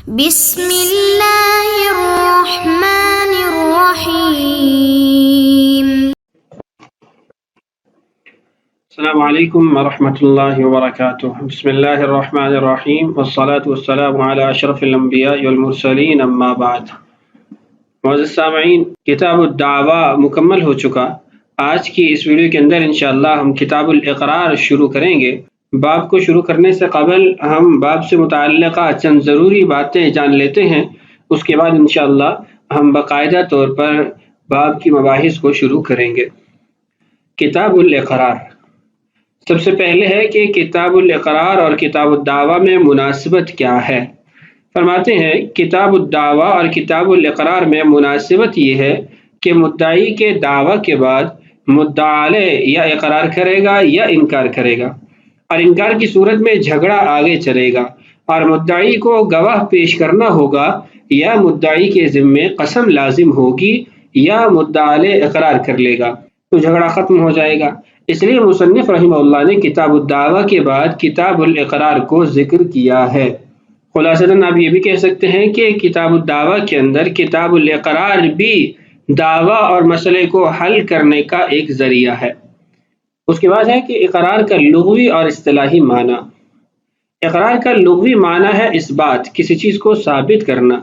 بسم اللہ الرحمن الرحیم۔ السلام علیکم ورحمۃ اللہ وبرکاتہ۔ بسم اللہ الرحمن الرحیم والصلاة والسلام علی اشرف الانبیاء والمرسلین، اما بعد۔ معزز سامعین، کتاب الدعوہ مکمل ہو چکا۔ آج کی اس ویڈیو کے اندر انشاءاللہ ہم کتاب الاقرار شروع کریں گے۔ باب کو شروع کرنے سے قبل ہم باب سے متعلقہ چند ضروری باتیں جان لیتے ہیں، اس کے بعد انشاءاللہ ہم باقاعدہ طور پر باب کی مباحث کو شروع کریں گے۔ کتاب الاقرار، سب سے پہلے ہے کہ کتاب الاقرار اور کتاب الدعوہ میں مناسبت کیا ہے۔ فرماتے ہیں کتاب الدعوہ اور کتاب الاقرار میں مناسبت یہ ہے کہ مدعی کے دعویٰ کے بعد مدعا علیہ یا اقرار کرے گا یا انکار کرے گا، اور انکار کی صورت میں جھگڑا آگے چلے گا اور مدعی کو گواہ پیش کرنا ہوگا، یا مدعی کے ذمے قسم لازم ہوگی یا مدعا علیہ اقرار کر لے گا تو جھگڑا ختم ہو جائے گا۔ اس لیے مصنف رحمہ اللہ نے کتاب الدعوہ کے بعد کتاب الاقرار کو ذکر کیا ہے۔ خلاصتاً آپ یہ بھی کہہ سکتے ہیں کہ کتاب الدعوہ کے اندر کتاب الاقرار بھی دعویٰ اور مسئلے کو حل کرنے کا ایک ذریعہ ہے۔ اس کے بعد ہے کہ اقرار کا لغوی اور اصطلاحی معنی۔ اقرار کا لغوی معنی ہے اس بات، کسی چیز کو ثابت کرنا،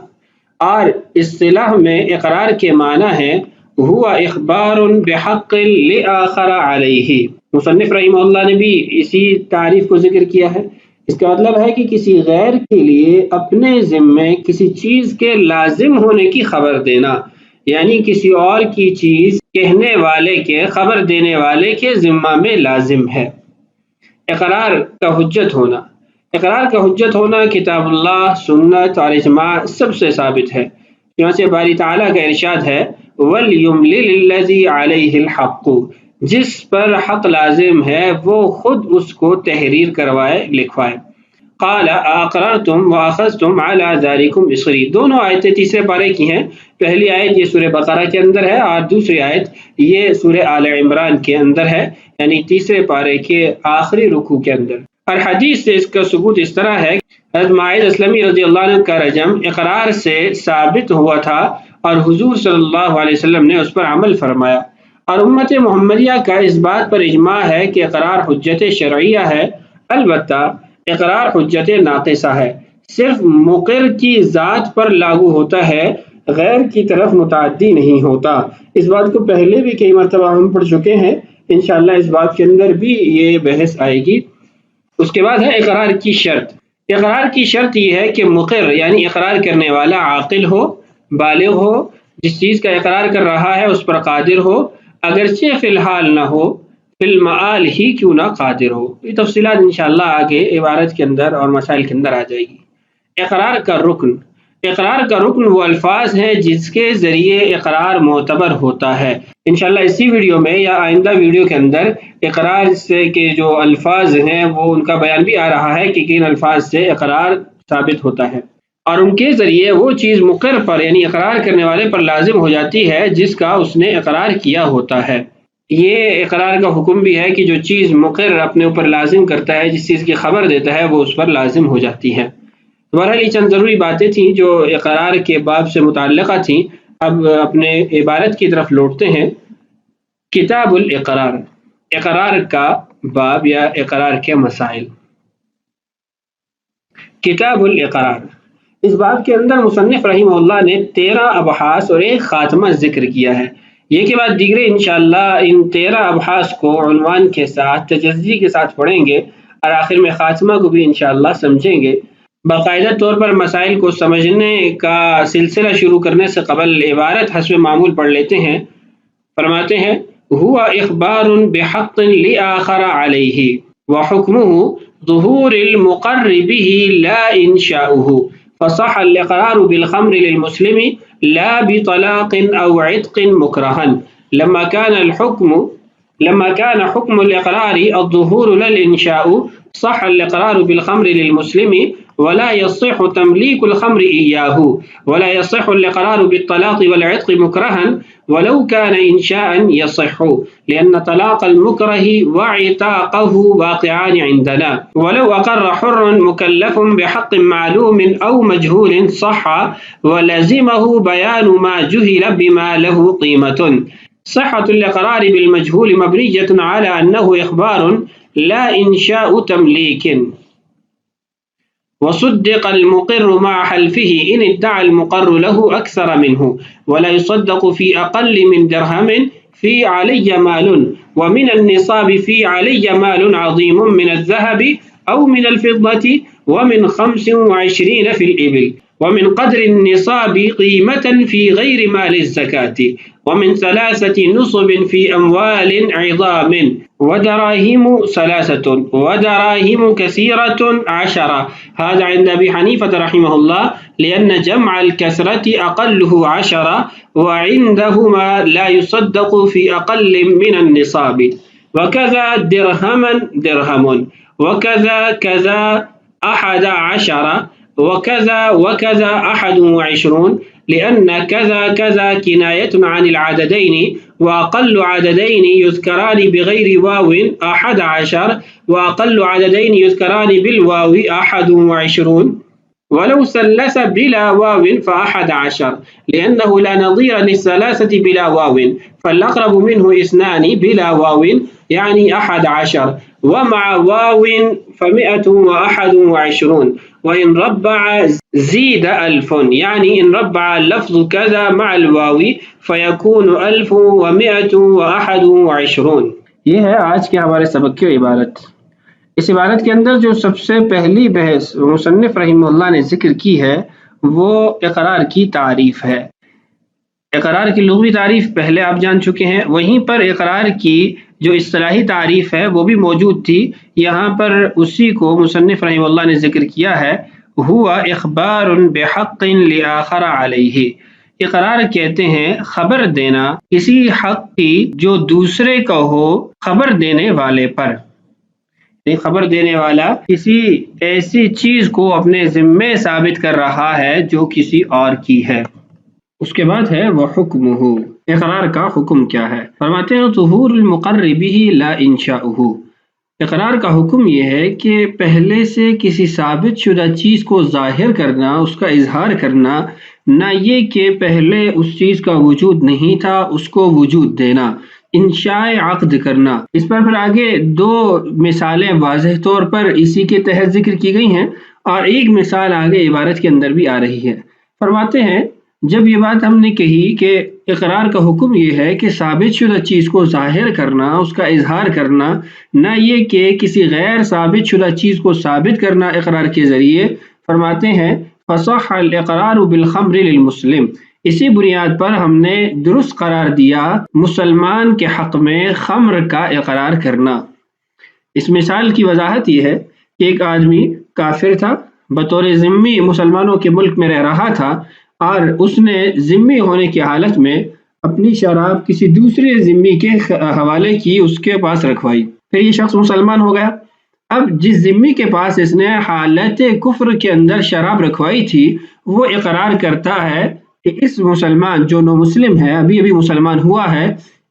اور اصطلاح میں اقرار کے معنی ہے ہوا اخبار بحق لآخر علیہ۔ مصنف رحمہ اللہ نے بھی اسی تعریف کو ذکر کیا ہے۔ اس کا مطلب ہے کہ کسی غیر کے لیے اپنے ذمے کسی چیز کے لازم ہونے کی خبر دینا، یعنی کسی اور کی چیز کہنے والے کے، خبر دینے والے کے ذمہ میں لازم ہے۔ اقرار کا حجت ہونا، اقرار کا حجت ہونا کتاب اللہ، سنت اور اجماع سب سے ثابت ہے۔ چنانچہ باری تعالیٰ کا ارشاد ہے وَلْيُمْلِلِ الَّذِي عَلَيْهِ الْحَقُّ، جس پر حق لازم ہے وہ خود اس کو تحریر کروائے، لکھوائے۔ قال اقررتم واخذتم على ذلكم اصری، دونوں آیتیں تیسرے پارے کی ہیں۔ پہلی آیت یہ سورہ بقرہ کے اندر ہے اور دوسری آیت یہ سورہ آل عمران کے اندر ہے، یعنی تیسرے پارے کے آخری رکوع کے اندر۔ اور حدیث سے اس کا ثبوت اس طرح ہے، حضرت معاذ اسلمی رضی اللہ عنہ کا رجم اقرار سے ثابت ہوا تھا اور حضور صلی اللہ علیہ وسلم نے اس پر عمل فرمایا، اور امت محمدیہ کا اس بات پر اجماع ہے کہ اقرار حجت شرعیہ ہے۔ البتہ اقرار حجت ناقصہ ہے، صرف مقر کی ذات پر لاگو ہوتا ہے، غیر کی طرف متعدی نہیں ہوتا۔ اس بات کو پہلے بھی کئی مرتبہ ہم پڑھ چکے ہیں، انشاءاللہ اس بات کے اندر بھی یہ بحث آئے گی۔ اس کے بعد ہے اقرار کی شرط۔ اقرار کی شرط یہ ہے کہ مقر یعنی اقرار کرنے والا عاقل ہو، بالغ ہو، جس چیز کا اقرار کر رہا ہے اس پر قادر ہو، اگرچہ فی الحال نہ ہو، فی المعال ہی کیوں نہ قادر ہو۔ یہ تفصیلات انشاءاللہ آگے عبارت کے اندر اور مسائل کے اندر آ جائے گی۔ اقرار کا رکن، اقرار کا رکن وہ الفاظ ہیں جس کے ذریعے اقرار معتبر ہوتا ہے۔ انشاءاللہ اسی ویڈیو میں یا آئندہ ویڈیو کے اندر اقرار سے کے جو الفاظ ہیں وہ ان کا بیان بھی آ رہا ہے کہ کن الفاظ سے اقرار ثابت ہوتا ہے، اور ان کے ذریعے وہ چیز مقر پر یعنی اقرار کرنے والے پر لازم ہو جاتی ہے جس کا اس نے اقرار کیا ہوتا ہے۔ یہ اقرار کا حکم بھی ہے کہ جو چیز مقر اپنے اوپر لازم کرتا ہے، جس چیز کی خبر دیتا ہے، وہ اس پر لازم ہو جاتی ہے۔ بہرحال یہ چند ضروری باتیں تھیں جو اقرار کے باب سے متعلقہ تھیں۔ اب اپنے عبارت کی طرف لوٹتے ہیں۔ کتاب الاقرار، اقرار کا باب یا اقرار کے مسائل۔ کتاب الاقرار، اس باب کے اندر مصنف رحمہ اللہ نے 13 ابحاث اور ایک خاتمہ ذکر کیا ہے۔ یہ کے بعد دیگرے انشاءاللہ ان 13 ابحاث کو عنوان کے ساتھ تجزی کے ساتھ پڑھیں گے، اور آخر میں خاتمہ کو بھی انشاءاللہ سمجھیں گے۔ باقاعدہ طور پر مسائل کو سمجھنے کا سلسلہ شروع کرنے سے قبل عبارت حسب معمول پڑھ لیتے ہیں۔ فرماتے ہیں ہوا اخبار بحق لآخر علیہ وحکمہ ظہور المقر به لا انشاؤہ، فصح الاقرار بالخمر للمسلم لا بطلاق او عتق مکرہا، لما كان حكم الإقرار الظهور لا الإنشاء، صح الإقرار بالخمر للمسلم ولا يصح تمليك الخمر إياه ولا يصح الإقرار بالطلاق والعتق مكرها ولو كان إنشاء يصح لأن طلاق المكره وعتاقه واقعان عندنا ولو أقر حر مكلف بحق معلوم أو مجهول صح ولزمه بيان ما جهل بما له قيمة. صحة الإقرار بالمجهول مبنية على أنه إخبار لا إنشاء تمليك. وصدق المقر مع حلفه إن ادعى المقر له أكثر منه ولا يصدق في أقل من درهم في علي مال ومن النصاب في علي مال عظيم من الذهب أو من الفضة ومن 25 في الإبل ومن قدر النصاب قيمة في غير مال الزكاة ومن 3 نصب في أموال عظام ودراهم 3 ودراهم كثيرة 10. هذا عند أبي حنيفة رحمه الله لأن جمع الكثرة أقله 10 وعندهما لا يصدق في أقل من النصاب. وكذا درهما درهم وكذا كذا 11 وكذا وكذا 21 لأن كذا كذا كناية عن العددين وأقل عددين يذكران بغير واو 11 وأقل عددين يذكران بالواو 21 ولو ثلث بلا واو ف11 لأنه لا نظير للثلاثة بلا واو فالأقرب منه 2 بلا واو يعني 11 ومع واو ف121 وإن ربع زيد 1000 يعني إن ربع اللفظ كذا مع الواو فيكون 1121. یہ ہے آج کے ہمارے سبق کی عبارت. اس عبارت کے اندر جو سب سے پہلی بحث مصنف رحمہ اللہ نے ذکر کی ہے وہ اقرار کی تعریف ہے. اقرار کی لغوی تعریف پہلے آپ جان چکے ہیں، وہیں پر اقرار کی جو اصطلاحی تعریف ہے وہ بھی موجود تھی. یہاں پر اسی کو مصنف رحمہ اللہ نے ذکر کیا ہے. ہوا اخبار بحق لآخر علیہ. اقرار کہتے ہیں خبر دینا کسی حق کی جو دوسرے کا ہو خبر دینے والے پر. خبر دینے والا کسی ایسی چیز کو اپنے ذمے ثابت کر رہا ہے جو کسی اور کی ہے. اس کے بعد ہے وہ حکمہ. اقرار کا حکم کیا ہے؟ فرماتے ہیں ظہور المقر بہ لا انشاؤہ. اقرار کا حکم یہ ہے کہ پہلے سے کسی ثابت شدہ چیز کو ظاہر کرنا، اس کا اظہار کرنا، نہ یہ کہ پہلے اس چیز کا وجود نہیں تھا اس کو وجود دینا. انشاء عقد کرنا. اس پر پھر آگے 2 مثالیں واضح طور پر اسی کے تحت ذکر کی گئی ہیں اور ایک مثال آگے عبارت کے اندر بھی آ رہی ہے. فرماتے ہیں جب یہ بات ہم نے کہی کہ اقرار کا حکم یہ ہے کہ ثابت شدہ چیز کو ظاہر کرنا، اس کا اظہار کرنا، نہ یہ کہ کسی غیر ثابت شدہ چیز کو ثابت کرنا اقرار کے ذریعے. فرماتے ہیں فصح الاقرار بالخمر للمسلم. اسی بنیاد پر ہم نے درست قرار دیا مسلمان کے حق میں خمر کا اقرار کرنا. اس مثال کی وضاحت یہ ہے کہ ایک آدمی کافر تھا، بطور ذمہ مسلمانوں کے ملک میں رہ رہا تھا اور اس نے ذمہ ہونے کی حالت میں اپنی شراب کسی دوسرے ذمہ کے حوالے کی، اس کے پاس رکھوائی. پھر یہ شخص مسلمان ہو گیا. اب جس ذمہ کے پاس اس نے حالت کفر کے اندر شراب رکھوائی تھی وہ اقرار کرتا ہے کہ اس مسلمان جو نو مسلم ہے، ابھی مسلمان ہوا ہے،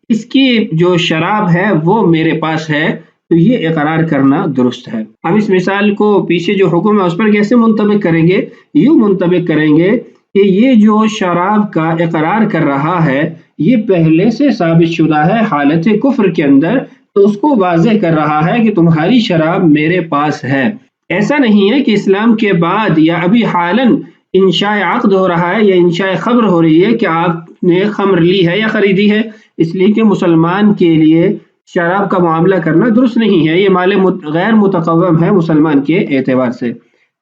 اس کی جو شراب ہے وہ میرے پاس ہے. تو یہ اقرار کرنا درست ہے. اب اس مثال کو پیچھے جو حکم ہے اس پر کیسے منطبق کریں گے؟ یوں منطبق کریں گے کہ یہ جو شراب کا اقرار کر رہا ہے یہ پہلے سے ثابت شدہ ہے حالت کفر کے اندر، تو اس کو واضح کر رہا ہے کہ تمہاری شراب میرے پاس ہے. ایسا نہیں ہے کہ اسلام کے بعد یا ابھی حالاً انشاء عقد ہو رہا ہے یا انشاء خبر ہو رہی ہے کہ آپ نے خمر لی ہے یا خریدی ہے، اس لیے کہ مسلمان کے لیے شراب کا معاملہ کرنا درست نہیں ہے، یہ مال غیر متقوم ہے مسلمان کے اعتبار سے.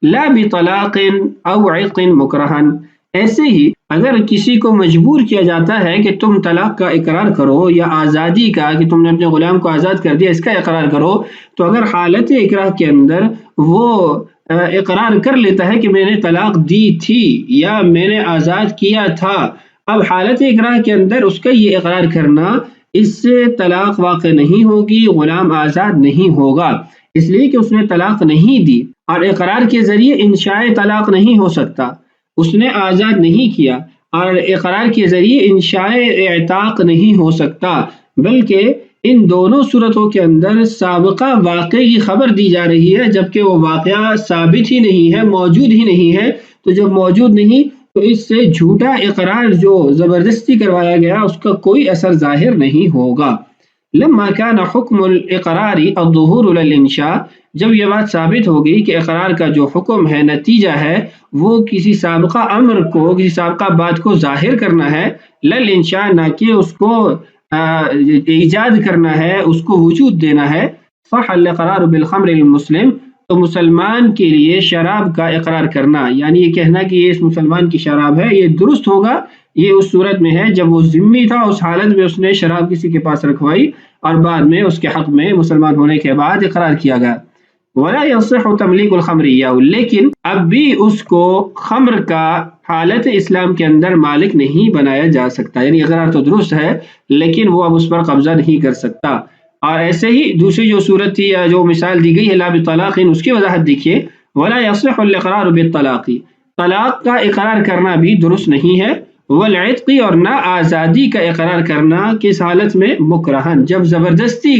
لا بطلاق او عتق مکرہن. ایسے ہی اگر کسی کو مجبور کیا جاتا ہے کہ تم طلاق کا اقرار کرو یا آزادی کا، کہ تم نے اپنے غلام کو آزاد کر دیا، اس کا اقرار کرو، تو اگر حالت اکراہ کے اندر وہ اقرار کر لیتا ہے کہ میں نے طلاق دی تھی یا میں نے آزاد کیا تھا، اب حالت اکراہ کے اندر اس کا یہ اقرار کرنا، اس سے طلاق واقع نہیں ہوگی، غلام آزاد نہیں ہوگا، اس لیے کہ اس نے طلاق نہیں دی. اور اقرار کے ذریعے انشاء طلاق نہیں ہو سکتا، اس نے آزاد نہیں کیا، اور اقرار کے ذریعے انشاء اعتاق نہیں ہو سکتا، بلکہ ان دونوں صورتوں کے اندر سابقہ واقعے کی خبر دی جا رہی ہے، جبکہ وہ واقعہ ثابت ہی نہیں ہے، موجود ہی نہیں ہے۔ تو جب موجود نہیں تو اس سے جھوٹا اقرار جو زبردستی کروایا گیا اس کا کوئی اثر ظاہر نہیں ہوگا۔ لما كان حکم الاقرار الظہور للانشاء، جب یہ بات ثابت ہو گئی کہ اقرار کا جو حکم ہے، نتیجہ ہے، وہ کسی سابقہ امر کو، کسی سابقہ بات کو ظاہر کرنا ہے، للانشاء، نہ کہ اس کو ایجاد کرنا ہے، اس کو وجود دینا ہے، صح الاقرار بالخمر للمسلم، تو مسلمان کے لیے شراب کا اقرار کرنا، یعنی یہ کہنا کہ یہ اس مسلمان کی شراب ہے، یہ درست ہوگا، یہ اس صورت میں ہے جب وہ ذمہ تھا، اس حالت میں اس نے شراب کسی کے پاس رکھوائی اور بعد میں اس کے حق میں مسلمان ہونے کے بعد اقرار کیا گیا۔ ولا يصح تملیک الخمر ایاہ، لیکن اب بھی اس کو خمر کا حالت اسلام کے اندر مالک نہیں بنایا جا سکتا، یعنی اقرار تو درست ہے لیکن وہ اب اس پر قبضہ نہیں کر سکتا۔ اور ایسے ہی دوسری جو صورت تھی یا جو مثال دی گئی ہے لا بطلاق، اس کی وضاحت دیکھیے، ولا يصح الاقرار بالطلاق، طلاق کا اقرار کرنا بھی درست نہیں ہے، والعتق، اور نہ آزادی کا اقرار کرنا، کس حالت میں؟ مکرہن، جب زبردستی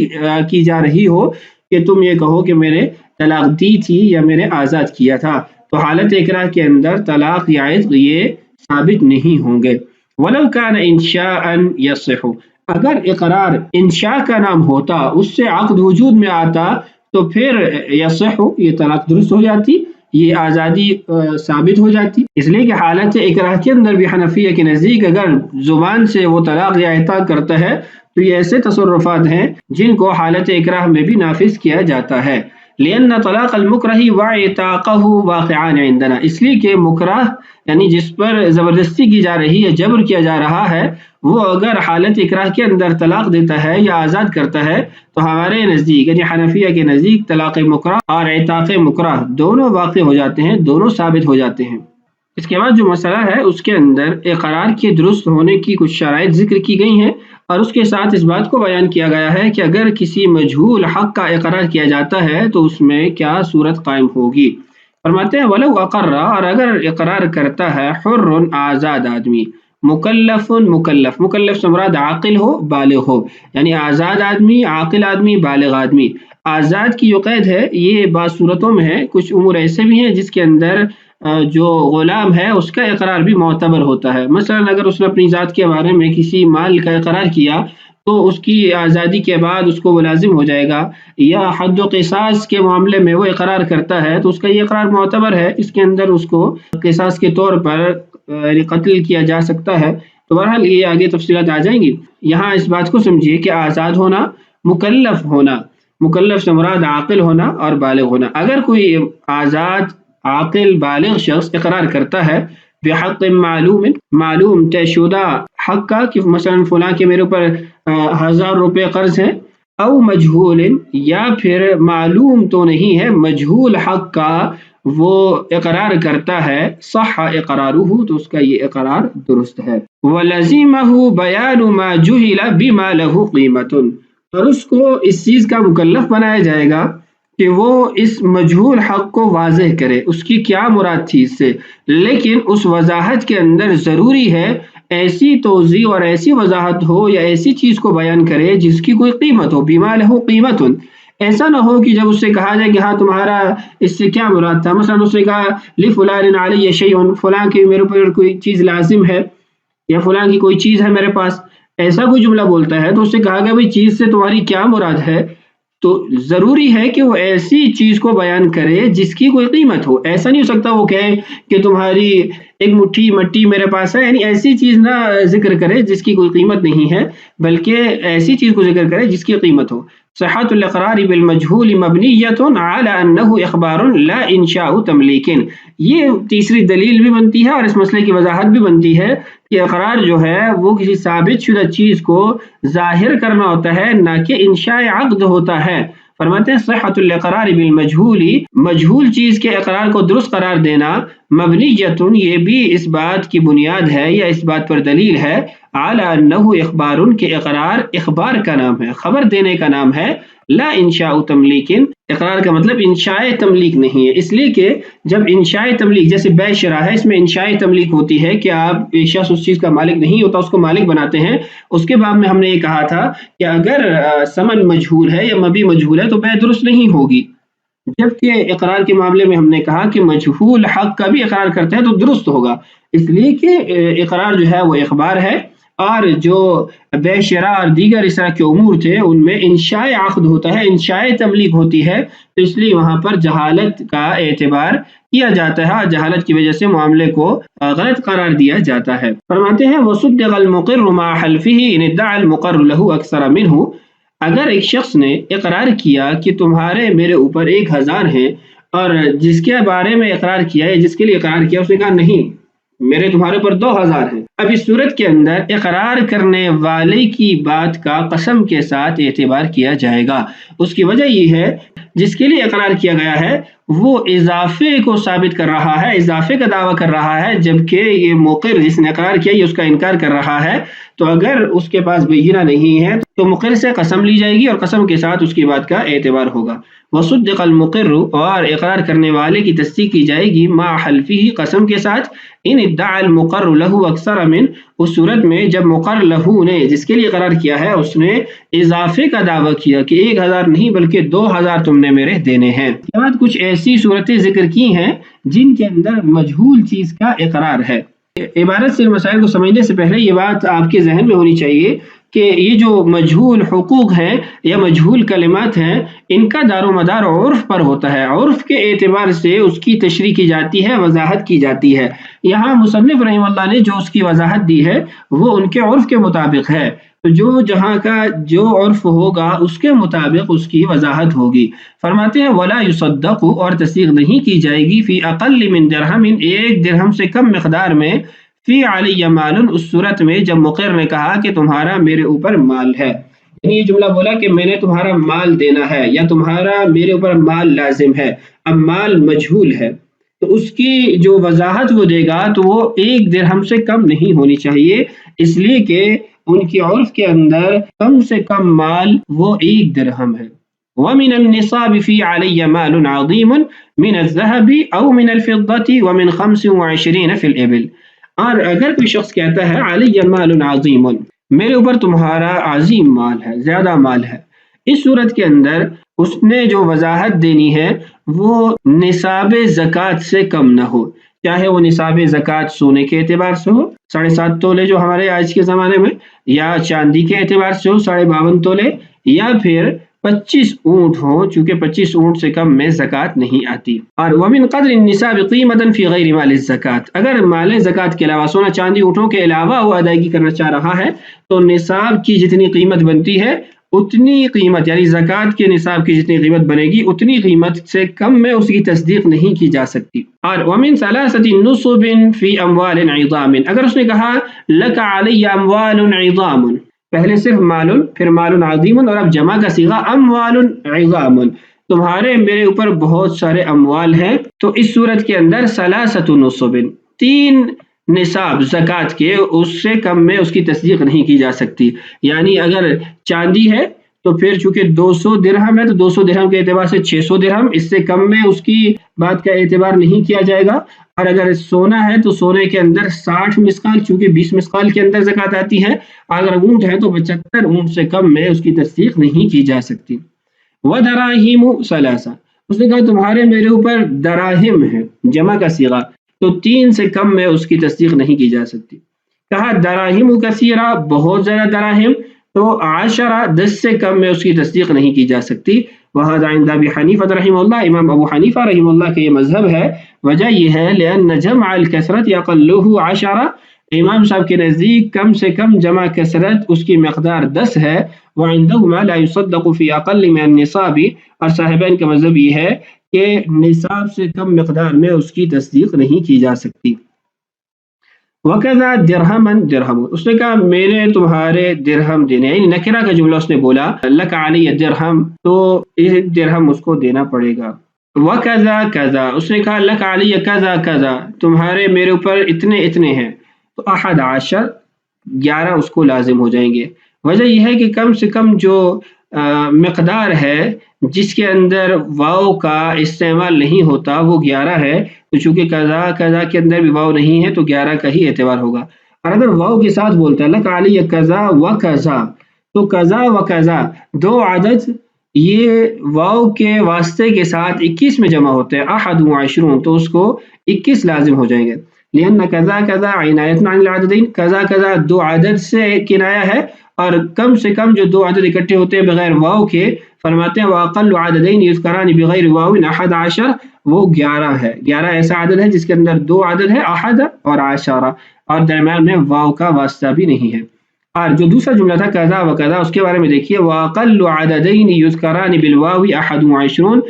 کی جا رہی ہو کہ تم یہ کہو کہ میں نے طلاق دی تھی یا میں نے آزاد کیا تھا، تو حالت اقرار کے اندر طلاق یا عتق یہ ثابت نہیں ہوں گے۔ ولو کان انشاء یصح، اگر اقرار انشاء کا نام ہوتا، اس سے عقد وجود میں آتا، تو پھر یصح، یہ طلاق درست ہو جاتی، یہ آزادی ثابت ہو جاتی، اس لیے کہ حالت اکراہ کے اندر بھی حنفیہ کے نزدیک اگر زبان سے وہ طلاق یا اعتاق کرتا ہے تو یہ ایسے تصرفات ہیں جن کو حالت اکراہ میں بھی نافذ کیا جاتا ہے۔ لأن طلاق المکرہ وعتاقہ واقعان عندنا، اس لیے کہ مکرہ یعنی جس پر زبردستی کی جا رہی ہے، جبر کیا جا رہا ہے، وہ اگر حالت اکراہ کے اندر طلاق دیتا ہے یا آزاد کرتا ہے تو ہمارے نزدیک یعنی حنفیہ کے نزدیک طلاق مکرہ اور اعتاق مکرہ دونوں واقع ہو جاتے ہیں، دونوں ثابت ہو جاتے ہیں۔ اس کے بعد جو مسئلہ ہے اس کے اندر اقرار کے درست ہونے کی کچھ شرائط ذکر کی گئی ہیں، اور اس کے ساتھ اس بات کو بیان کیا گیا ہے کہ اگر کسی مجہول حق کا اقرار کیا جاتا ہے تو اس میں کیا صورت قائم ہوگی۔ فرماتے ہیں وَلَوْ أَقَرَّ، اور اگر اقرار کرتا ہے حر، آزاد آدمی، مکلف، مکلف سے مراد عاقل ہو، بالغ ہو، یعنی آزاد آدمی، عاقل آدمی، بالغ آدمی۔ آزاد کی جو قید ہے یہ بعض صورتوں میں ہے، کچھ امور ایسے بھی ہیں جس کے اندر جو غلام ہے اس کا اقرار بھی معتبر ہوتا ہے۔ مثلا اگر اس نے اپنی ذات کے بارے میں کسی مال کا اقرار کیا تو اس کی آزادی کے بعد اس کو وہ لازم ہو جائے گا، یا حد و قصاص کے معاملے میں وہ اقرار کرتا ہے تو اس کا یہ اقرار معتبر ہے، اس کے اندر اس کو قصاص کے طور پر قتل کیا جا سکتا ہے۔ تو بہرحال یہ آگے تفصیلات آ جائیں گی، یہاں اس بات کو سمجھیے کہ آزاد ہونا، مکلف ہونا، مکلف سے مراد عاقل ہونا اور بالغ ہونا۔ اگر کوئی آزاد عاقل بالغ شخص اقرار کرتا ہے بحق معلوم، معلوم طے شدہ حق کا، کہ مثلا فلاں کے میرے اوپر 1000 روپے قرض ہیں، او مجہول، یا پھر معلوم تو نہیں ہے مجہول حق کا وہ اقرار کرتا ہے، صح اقرارہ، تو اس کا یہ اقرار درست ہے۔ وَلَزِمَهُ بَيَانُ مَا جُهِلَ بِمَا لَهُ قِيمَةٌ، اور اس کو اس چیز کا مکلف بنایا جائے گا کہ وہ اس مجہول حق کو واضح کرے، اس کی کیا مراد تھی اس سے، لیکن اس وضاحت کے اندر ضروری ہے ایسی توضیح اور ایسی وضاحت ہو یا ایسی چیز کو بیان کرے جس کی کوئی قیمت ہو، بما لہ قیمت، ایسا نہ ہو کہ جب اس سے کہا جائے کہ ہاں تمہارا اس سے کیا مراد تھا، مثلا اس نے کہا لفلان علی شیء، فلاں کی میرے اوپر کوئی چیز لازم ہے یا فلاں کی کوئی چیز ہے میرے پاس، ایسا کوئی جملہ بولتا ہے تو اس سے کہا گیا بھائی چیز سے تمہاری کیا مراد ہے، تو ضروری ہے کہ وہ ایسی چیز کو بیان کرے جس کی کوئی قیمت ہو۔ ایسا نہیں ہو سکتا وہ کہے کہ تمہاری ایک مٹھی مٹی میرے پاس ہے، یعنی ایسی چیز نہ ذکر کرے جس کی کوئی قیمت نہیں ہے، بلکہ ایسی چیز کو ذکر کرے جس کی قیمت ہو۔ صحت الاقرار بالمجہول مبنیۃ علی انہ اخبار لا انشاء تملیک، یہ تیسری دلیل بھی بنتی ہے اور اس مسئلے کی وضاحت بھی بنتی ہے کہ اقرار جو ہے وہ کسی ثابت شدہ چیز کو ظاہر کرنا ہوتا ہے، نہ کہ انشاء عقد ہوتا ہے۔ فرماتے ہیں صحت الاقرار بالمجہول، مجہول چیز کے اقرار کو درست قرار دینا، مبنیۃ، یہ بھی اس بات کی بنیاد ہے یا اس بات پر دلیل ہے، علی انہ اخبار، کہ اقرار اخبار کا نام ہے، خبر دینے کا نام ہے، لا انشاء تملیک، اقرار کا مطلب انشاء تملیک نہیں ہے، اس لیے کہ جب انشاء تملیک جیسے بیع شرا ہے، اس میں انشاء تملیک ہوتی ہے کہ آپ ایک شخص اس چیز کا مالک نہیں ہوتا، اس کو مالک بناتے ہیں۔ اس کے بعد میں ہم نے یہ کہا تھا کہ اگر ثمن مجہول ہے یا مبی مجہول ہے تو بیع درست نہیں ہوگی، جبکہ اقرار کے معاملے میں ہم نے کہا کہ مجہول حق کا بھی اقرار کرتے ہیں تو درست ہوگا، اس لیے کہ اقرار جو ہے وہ اخبار ہے، اور جو بیع شرا اور دیگر اس طرح کے امور تھے ان میں انشاء عقد ہوتا ہے، انشاء تملیک ہوتی ہے، تو اس لیے وہاں پر جہالت کا اعتبار کیا جاتا ہے اور جہالت کی وجہ سے معاملے کو غلط قرار دیا جاتا ہے۔ فرماتے ہیں وَصُدِّقَ الْمُقِرُّ مَعَ حَلْفِهِ إِنِ ادَّعَ الْمُقَرُّ لَهُ أَكْثَرَ مِنْهُ۔ اگر ایک شخص نے اقرار کیا کہ تمہارے میرے اوپر 1000 ہیں، اور جس کے بارے میں اقرار کیا ہے، جس کے لیے اقرار کیا، اس نے کہا نہیں میرے تمہارے اوپر 2000 ہیں، اب اس صورت کے اندر اقرار کرنے والے کی بات کا قسم کے ساتھ اعتبار کیا جائے گا۔ اس کی وجہ یہ ہے جس کے لیے اقرار کیا گیا ہے وہ اضافے کو ثابت کر رہا ہے، اضافے کا دعویٰ کر رہا ہے، جبکہ یہ مقر جس نے اقرار کیا یہ اس کا انکار کر رہا ہے، تو اگر اس کے پاس بینہ نہیں ہے تو مقر سے قسم لی جائے گی اور قسم کے ساتھ اس کی بات کا اعتبار ہوگا۔ وصدق المقر، اور اقرار کرنے والے کی تصدیق کی جائے گی مع حلفہ، قسم کے ساتھ، ان ادعا المقر لہ اکثر من، اس صورت میں جب مقر لہو نے جس کے لیے اقرار کیا ہے اس نے اضافے کا دعویٰ کیا کہ 1000 نہیں بلکہ 2000 تم نے میرے دینے ہیں۔ اس کے بعد کچھ ایسی صورتیں ذکر کی ہیں جن کے اندر مجہول چیز کا اقرار ہے۔ عبارت سے مسائل کو سمجھنے سے پہلے یہ بات آپ کے ذہن میں ہونی چاہیے کہ یہ جو مجہول حقوق ہیں یا مجہول کلمات ہیں ان کا دار و مدار عرف پر ہوتا ہے، عرف کے اعتبار سے اس کی تشریح کی جاتی ہے، وضاحت کی جاتی ہے۔ یہاں مصنف رحمہ اللہ نے جو اس کی وضاحت دی ہے وہ ان کے عرف کے مطابق ہے، تو جو جہاں کا جو عرف ہوگا اس کے مطابق اس کی وضاحت ہوگی۔ فرماتے ہیں ولا یصدق، اور تصدیق نہیں کی جائے گی، فی اقل من درہم، 1 درہم سے کم مقدار میں، فی علی مال، اس صورت میں جب مقر نے کہا کہ تمہارا میرے اوپر مال ہے، یعنی یہ جملہ بولا کہ میں نے تمہارا مال دینا ہے یا تمہارا میرے اوپر مال لازم ہے، اب مال مجہول ہے تو اس کی جو وضاحت وہ دے گا تو وہ 1 درہم سے کم نہیں ہونی چاہیے، اس لیے کہ ان کی عرف کے اندر کم سے کم مال وہ 1 درہم ہے۔ ومن النصاب في علي مال عظيم من الذهب او من الفضة ومن 25 في الابل، اور اگر کوئی شخص کہتا ہے علی مال عظیم، میرے اوپر تمہارا عظیم مال ہے، زیادہ مال ہے، اس صورت کے اندر اس نے جو وضاحت دینی ہے وہ نصاب زکوٰۃ سے کم نہ ہو، چاہے وہ نصاب زکوٰۃ سونے کے اعتبار سے ہو 7.5 تولے جو ہمارے آج کے زمانے میں، یا چاندی کے اعتبار سے ہو 52.5 تولے، یا پھر 25 اونٹ ہو، چونکہ 25 اونٹ سے کم میں زکوٰۃ نہیں آتی۔ اور ومن قدر النصاب قیمتا فی غیر مال الزکوٰۃ، اگر مال زکوٰۃ کے علاوہ سونا چاندی اونٹوں کے علاوہ وہ ادائیگی کرنا چاہ رہا ہے تو نصاب کی جتنی قیمت بنتی ہے اتنی قیمت، یعنی زکوٰۃ کے نصاب کی جتنی قیمت بنے گی اتنی قیمت سے کم میں اس کی تصدیق نہیں کی جا سکتی۔ اور ومن 3 نصب فی اموال عظام، اگر اس نے کہا لک علی اموال عظام، پہلے صرف مال، پھر مال عظیم، اور اب جمع کا صیغہ اموال عظام، تمہارے میرے اوپر بہت سارے اموال ہیں، تو اس صورت کے اندر 3 نصب، 3 نصاب زکوٰۃ کے، اس سے کم میں اس کی تصدیق نہیں کی جا سکتی۔ یعنی اگر چاندی ہے تو پھر چونکہ 200 درہم ہے تو 200 درہم کے اعتبار سے 600 درہم، اس سے کم میں اس کی بات کا اعتبار نہیں کیا جائے گا۔ اور اگر سونا ہے تو سونے کے اندر 60 مسقال، چونکہ 20 مسقال کے اندر زکوٰۃ آتی ہے، اگر اونٹ ہے تو 75 اونٹ سے کم میں اس کی تصدیق نہیں کی جا سکتی۔ وَدَرَاهِمُ 3، اس نے کہا تمہارے میرے اوپر دراہم ہے، جمع کا صیغہ، تو 3 سے کم میں اس کی تصدیق نہیں کی جا سکتی۔ کہا دراہم کثیرہ، بہت زیادہ دراہم، تو 10، 10 سے کم میں اس کی تصدیق نہیں کی جا سکتی۔ وَهَذَا عِنْدَ أَبِي حَنِيفَةَ رحمہ اللہ، امام ابو حنیفہ رحمہ اللہ کا یہ مذہب ہے۔ وجہ یہ ہے لأن جمع الکثرت اقلہ 10، امام صاحب کے نزدیک کم سے کم جمع کثرت اس کی مقدار 10 ہے۔ وعندهما لا يصدق في اقل من النصاب، اور صاحبین کا مذہب یہ ہے کہ نصاب سے کم مقدار میں اس کی تصدیق نہیں کی جا سکتی۔ وَكَذَا دِرْهَمًا دِرْهَمٌ، اس نے کہا میرے تمہارے درہم دینے، یعنی نکرہ کا جملہ اس نے بولا لک علی درہم، تو 1 درہم اس کو دینا پڑے گا۔ وَكَذَا كَذَا، اس نے کہا لک علی کذا کذا، تمہارے میرے اوپر اتنے ہیں، تو 11 اس کو لازم ہو جائیں گے۔ وجہ یہ ہے کہ کم سے کم جو مقدار ہے جس کے اندر واو کا استعمال نہیں ہوتا وہ 11 ہے، تو چونکہ قضا کے اندر بھی واو نہیں ہے تو 11 کا ہی اعتبار ہوگا۔ اور اگر واو کے ساتھ بولتا ہے لک علی قضا و قضا، تو قضا و قضا دو عدد یہ واو کے واسطے کے ساتھ 21 میں جمع ہوتے ہیں، 21 تو اس کو 21 لازم ہو جائیں گے۔ لأن قضا قضا عنایت عن العددین، قضا قضا دو عدد سے کنایا ہے اور کم سے کم جو دو عدد اکٹھے ہوتے ہیں بغیر واو کے، فرماتے ہیں وَأَقَلُّ عَدَدَيْنِ يُذْكَرَانِ بِغَيْرِ وَاوٍ 11 وہ 11 ہے۔ 11 ایسا عدد ہے جس کے اندر دو عدد ہے احد اور عشرہ اور درمیان میں واو کا واسطہ بھی نہیں ہے۔ اور جو دوسرا جملہ تھا قضا و قضا، اس کے بارے میں دیکھیے وَأَقَلُّ عَدَدَيْنِ يُذْكَرَانِ بِالْوَاوِ 21،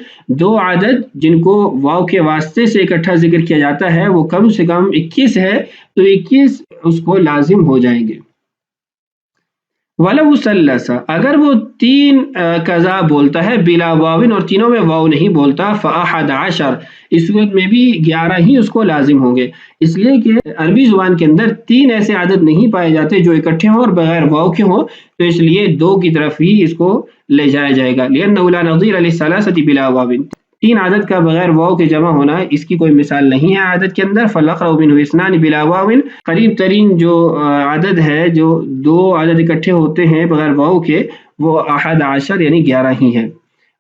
دو عدد جن کو واو کے واسطے سے اکٹھا ذکر کیا جاتا ہے وہ کم سے کم 21 ہے، تو 21 اس کو لازم ہو جائیں گے۔ وَلَوْ ثَلَّثَ، اگر وہ 3 قضا بولتا ہے بلا واوٍ اور تینوں میں واو نہیں بولتا، فَأَحَدَ اس صورت میں بھی 11 ہی اس کو لازم ہوں گے، اس لیے کہ عربی زبان کے اندر 3 ایسے عدد نہیں پائے جاتے جو اکٹھے ہوں اور بغیر واو کے ہوں، تو اس لیے 2 کی طرف ہی اس کو لے جایا جائے گا۔ لِأَنَّهُ لَا نَظِيرَ لِلثَّلَاثَةِ بِلَا وَاوٍ، 3 عدد کا بغیر واو کے جمع ہونا اس کی کوئی مثال نہیں ہے عدد کے اندر۔ فَالْأَقْرَبُ مِنْهُ اثْنَانِ بِلَا وَاوٍ، قریب ترین جو عدد ہے جو 2 عدد اکٹھے ہوتے ہیں بغیر واو کے وہ 11 یعنی 11 ہی ہے۔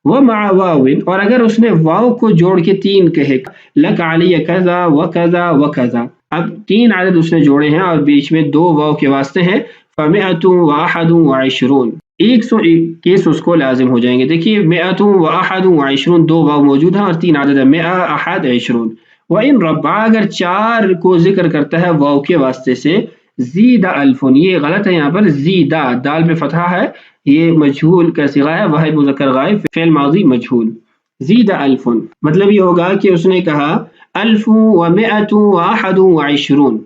وَمَعَ وَاوٍ، اور اگر اس نے واو کو جوڑ کے 3 کہے لَكَ عَلِيَّ كَذَا وَكَذَا وَكَذَا، اب 3 عدد اس نے جوڑے ہیں اور بیچ میں 2 واو کے واسطے ہیں، فَمِئَةٌ وَ21، 121 اس کو لازم ہو جائیں گے۔ دیکھیے 121 2 واو موجود ہیں اور 3 عدد ہے، 121۔ وَإِن رَبَّعَ، اگر 4 کو ذکر کرتا ہے واو کے واسطے سے، زید الفن، یہ غلط ہے، یہاں پر زیدہ دال پہ فتحہ ہے، یہ مجہول کا صیغہ ہے، واحد مذکر غائب، فعل ماضی مجہول۔ زید الفن مطلب یہ ہوگا کہ اس نے کہا 1121،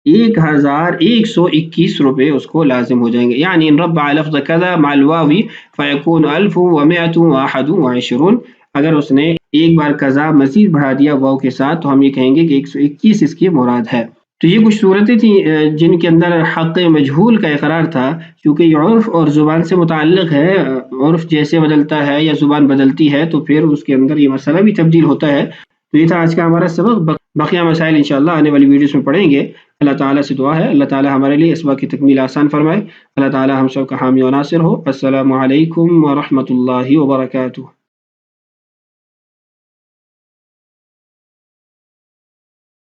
1121 روپے اس کو لازم ہو جائیں گے۔ یعنی ان ربع لفظ کذا مع الواو فیکون 1121، اگر اس نے ایک بار قضا مزید بڑھا دیا واو کے ساتھ تو ہم یہ کہیں گے کہ 121 اس کی مراد ہے۔ تو یہ کچھ صورتیں تھیں جن کے اندر حق مجہول کا اقرار تھا، کیونکہ یہ عرف اور زبان سے متعلق ہے، عرف جیسے بدلتا ہے یا زبان بدلتی ہے تو پھر اس کے اندر یہ مسئلہ بھی تبدیل ہوتا ہے۔ تو یہ تھا آج کا ہمارا سبق، بقیہ مسائل انشاءاللہ آنے والی ویڈیوز میں پڑھیں گے۔ اللہ تعالیٰ سے دعا ہے اللہ تعالیٰ ہمارے لیے اسباق کی تکمیل آسان فرمائے، اللہ تعالیٰ ہم سب کا حامی و ناصر ہو۔ السلام علیکم ورحمۃ اللہ وبرکاتہ۔